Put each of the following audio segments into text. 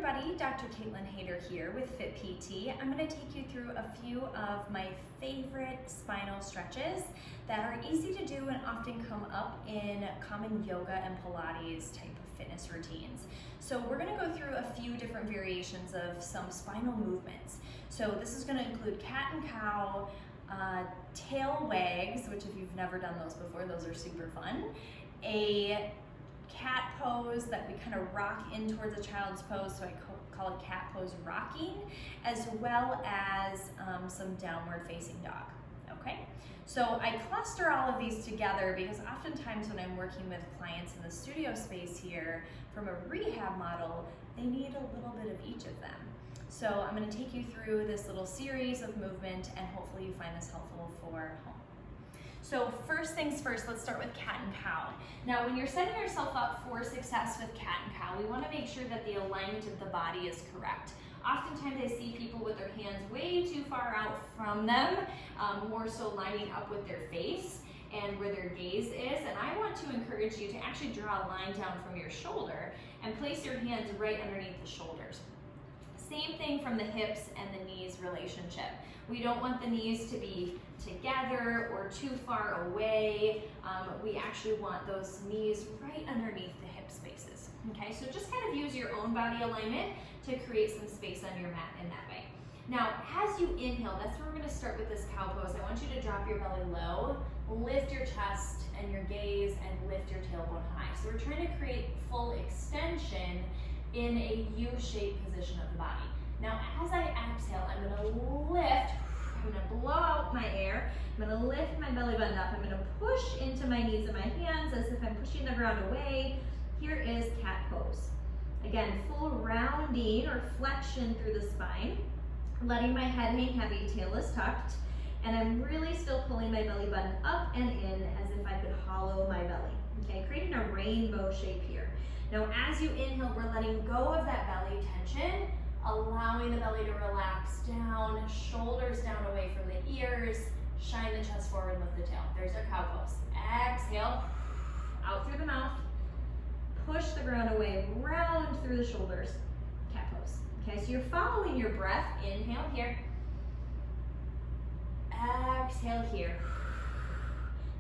everybody, Dr. Kaitlin here with Fit PT. I'm going to take you through a few of my favorite spinal stretches that are easy to do and often come up in common yoga and Pilates type of fitness routines. So we're going to go through a few different variations of some spinal movements. So this is going to include cat and cow, tail wags, which if you've never done those before, those are super fun. A cat pose that we kind of rock in towards a child's pose, so I call it cat pose rocking, as well as some downward facing dog, okay? So I cluster all of these together because oftentimes when I'm working with clients in the studio space here from a rehab model, they need a little bit of each of them. So I'm going to take you through this little series of movement and hopefully you find this helpful for home. So first things first, let's start with cat and cow. Now when you're setting yourself up for success with cat and cow, we want to make sure that the alignment of the body is correct. Oftentimes I see people with their hands way too far out from them, more so lining up with their face and where their gaze is. And I want to encourage you to actually draw a line down from your shoulder and place your hands right underneath the shoulders. Same thing from the hips and the knees relationship. We don't want the knees to be together or too far away. We actually want those knees right underneath the hip spaces. Okay, so just kind of use your own body alignment to create some space on your mat in that way. Now, as you inhale, that's where we're going to start with this cow pose. I want you to drop your belly low, lift your chest and your gaze, and lift your tailbone high. So we're trying to create full extension in a U-shaped position of the body. Now, as I exhale, I'm going to lift, I'm going to blow out my air, I'm going to lift my belly button up, I'm going to push into my knees and my hands as if I'm pushing the ground away. Here is cat pose. Again, full rounding or flexion through the spine, letting my head hang heavy, tail is tucked, and I'm really still pulling my belly button up and in as if I could hollow my belly. Okay, creating a rainbow shape here. Now, as you inhale, we're letting go of that belly tension, allowing the belly to relax down, shoulders down away from the ears, shine the chest forward, lift the tail. There's our cow pose. Exhale, out through the mouth, push the ground away, round through the shoulders, cat pose. Okay, so you're following your breath. Inhale here, exhale here.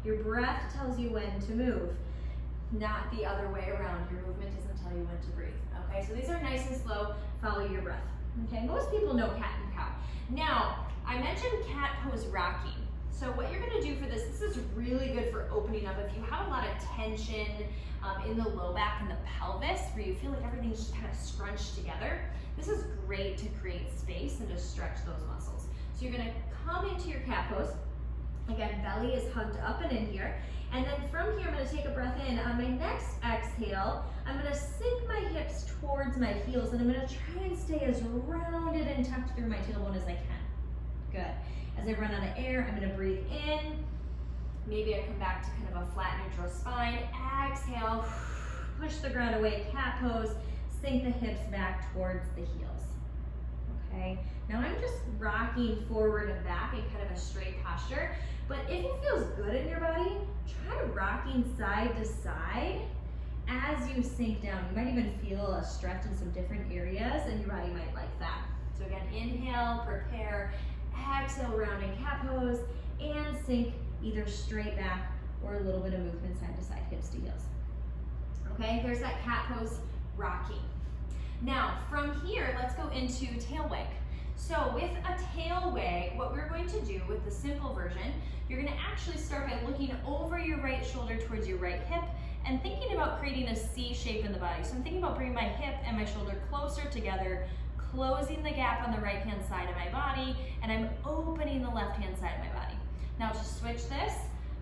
Your breath tells you when to move, not the other way around. Your movement doesn't tell you when to breathe. Okay, so these are nice and slow. Follow your breath. Okay, most people know cat and cow. Now, I mentioned cat pose rocking. So what you're going to do for this is really good for opening up. If you have a lot of tension in the low back and the pelvis, where you feel like everything's just kind of scrunched together, this is great to create space and to stretch those muscles. So you're going to come into your cat pose. Again, belly is hugged up and in here. And then from here, I'm going to take a breath in. On my next exhale, I'm going to sink my hips towards my heels, and I'm going to try and stay as rounded and tucked through my tailbone as I can. Good. As I run out of air, I'm going to breathe in. Maybe I come back to kind of a flat, neutral spine. Exhale, push the ground away, cat pose, sink the hips back towards the heels. Okay. Now I'm just rocking forward and back in kind of a straight posture. But if it feels good in your body, try rocking side to side as you sink down. You might even feel a stretch in some different areas and your body might like that. So again, inhale, prepare, exhale, rounding cat pose, and sink either straight back or a little bit of movement side to side, hips to heels. Okay, there's that cat pose rocking. Now, from here, let's go into tail wag. So with a tail wag, what we're going to do with the simple version, you're going to actually start by looking over your right shoulder towards your right hip and thinking about creating a C shape in the body. So I'm thinking about bringing my hip and my shoulder closer together, closing the gap on the right-hand side of my body, and I'm opening the left-hand side of my body. Now to switch this,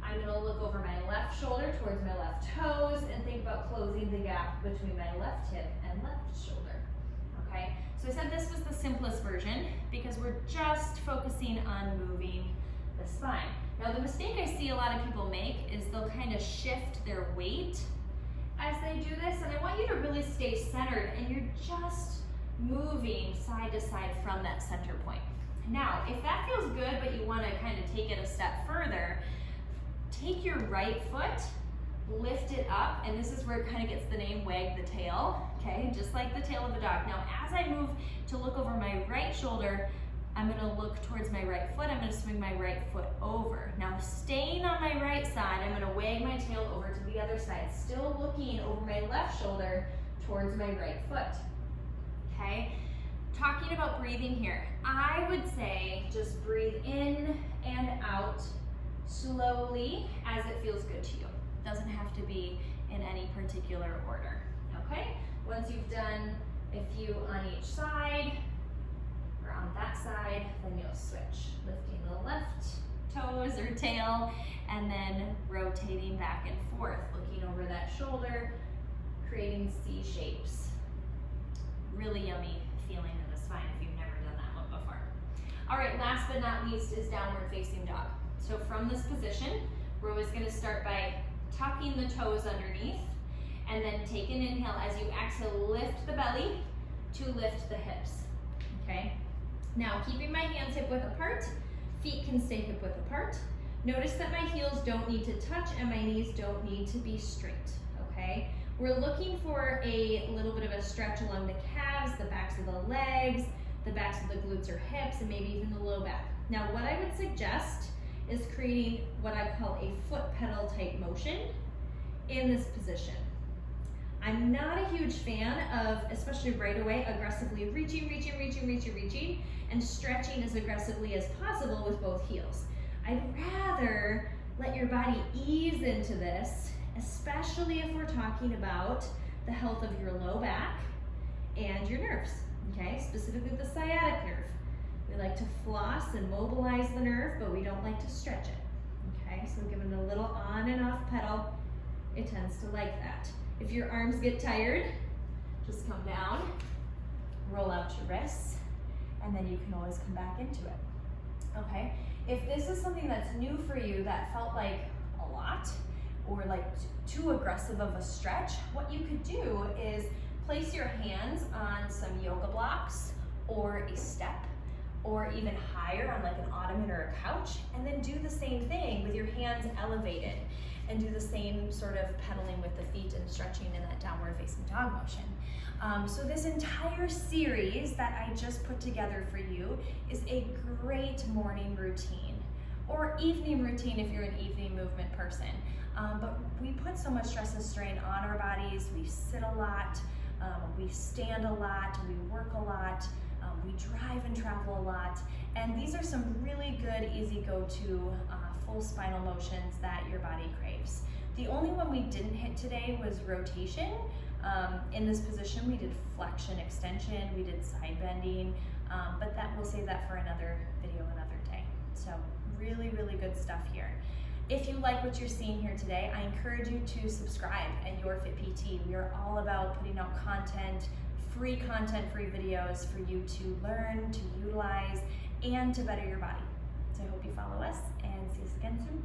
I'm going to look over my left shoulder towards my left toes and think about closing the gap between my left hip and left shoulder. Okay, so I said this was the simplest version because we're just focusing on moving the spine. Now the mistake I see a lot of people make is they'll kind of shift their weight as they do this, and I want you to really stay centered and you're just moving side to side from that center point. Now, if that feels good but you want to kind of take it a step further, take your right foot, lift it up, and this is where it kind of gets the name wag the tail. okay? Just like the tail of a dog. Now, as I move to look over my right shoulder, I'm gonna look towards my right foot. I'm gonna swing my right foot over. Now, staying on my right side, I'm gonna wag my tail over to the other side, still looking over my left shoulder towards my right foot, okay? Talking about breathing here, I would say just breathe in and out slowly as it feels good to you. Doesn't have to be in any particular order, okay? Once you've done a few on each side, or on that side, then you'll switch. Lifting the left toes or tail, and then rotating back and forth, looking over that shoulder, creating C shapes. Really yummy feeling in the spine if you've never done that one before. All right, last but not least is downward facing dog. So from this position, we're always gonna start by tucking the toes underneath, and then take an inhale. As you exhale, lift the belly to lift the hips, okay? Now, keeping my hands hip width apart, feet can stay hip width apart. Notice that my heels don't need to touch and my knees don't need to be straight, okay? We're looking for a little bit of a stretch along the calves, the backs of the legs, the backs of the glutes or hips, and maybe even the low back. Now, what I would suggest is creating what I call a foot pedal type motion in this position. I'm not a huge fan of, especially right away, aggressively reaching, and stretching as aggressively as possible with both heels. I'd rather let your body ease into this, especially if we're talking about the health of your low back and your nerves, okay? Specifically the sciatic nerve. We like to floss and mobilize the nerve, but we don't like to stretch it, okay? So give it a little on and off pedal. It tends to like that. If your arms get tired, just come down, roll out your wrists, and then you can always come back into it, okay? If this is something that's new for you that felt like a lot or like too aggressive of a stretch, what you could do is place your hands on some yoga blocks or a step, or even higher on like an ottoman or a couch, and then do the same thing with your hands elevated, and do the same sort of pedaling with the feet and stretching in that downward facing dog motion. So this entire series that I just put together for you is a great morning routine, or evening routine if you're an evening movement person. But we put so much stress and strain on our bodies. We sit a lot, we stand a lot, we work a lot, we drive and travel a lot, and these are some really good, easy go-to full spinal motions that your body craves. The only one we didn't hit today was rotation. In this position, we did flexion, extension, we did side bending, but we'll save that for another video another day. So really, really good stuff here. If you like what you're seeing here today, I encourage you to subscribe at Your Fit PT. We are all about putting out content, free videos for you to learn, to utilize, and to better your body. So I hope you follow us, and see us again soon.